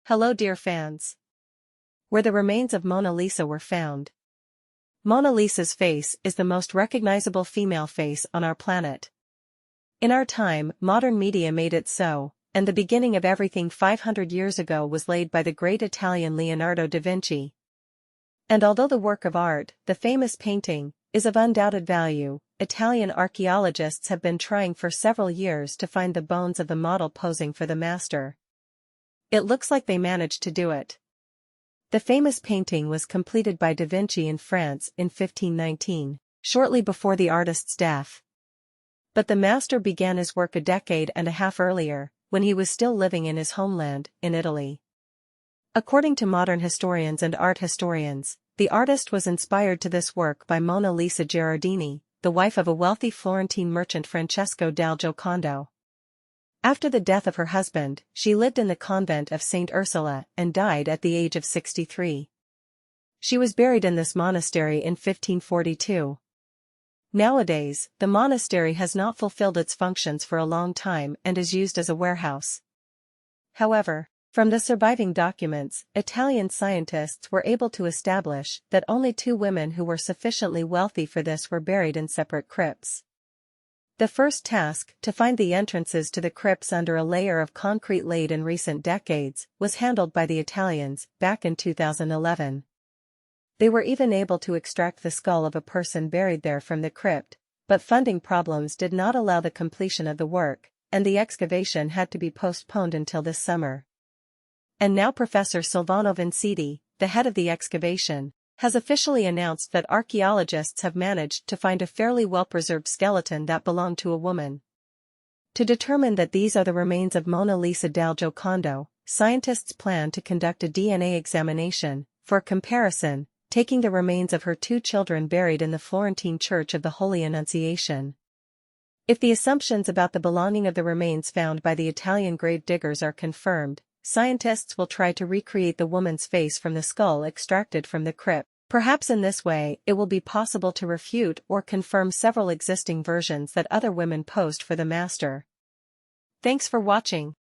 Hello dear fans. Where the remains of Mona Lisa were found. Mona Lisa's face is the most recognizable female face on our planet. In our time, modern media made it so, and the beginning of everything 500 years ago was laid by the great Italian Leonardo da Vinci. And although the work of art, the famous painting, is of undoubted value, Italian archaeologists have been trying for several years to find the bones of the model posing for the master. It looks like they managed to do it. The famous painting was completed by Da Vinci in France in 1519, shortly before the artist's death. But the master began his work a decade and a half earlier, when he was still living in his homeland, in Italy. According to modern historians and art historians, the artist was inspired to this work by Mona Lisa Gherardini, the wife of a wealthy Florentine merchant Francesco del Giocondo. After the death of her husband, she lived in the convent of St. Ursula and died at the age of 63. She was buried in this monastery in 1542. Nowadays, the monastery has not fulfilled its functions for a long time and is used as a warehouse. However, from the surviving documents, Italian scientists were able to establish that only 2 women who were sufficiently wealthy for this were buried in separate crypts. The first task, to find the entrances to the crypts under a layer of concrete laid in recent decades, was handled by the Italians, back in 2011. They were even able to extract the skull of a person buried there from the crypt, but funding problems did not allow the completion of the work, and the excavation had to be postponed until this summer. And now Professor Silvano Vinciti, the head of the excavation, has officially announced that archaeologists have managed to find a fairly well-preserved skeleton that belonged to a woman. To determine that these are the remains of Mona Lisa del Giocondo, scientists plan to conduct a DNA examination, for comparison, taking the remains of her 2 children buried in the Florentine Church of the Holy Annunciation. If the assumptions about the belonging of the remains found by the Italian grave diggers are confirmed, scientists will try to recreate the woman's face from the skull extracted from the crypt. Perhaps in this way it will be possible to refute or confirm several existing versions that other women posed for the master. Thanks for watching.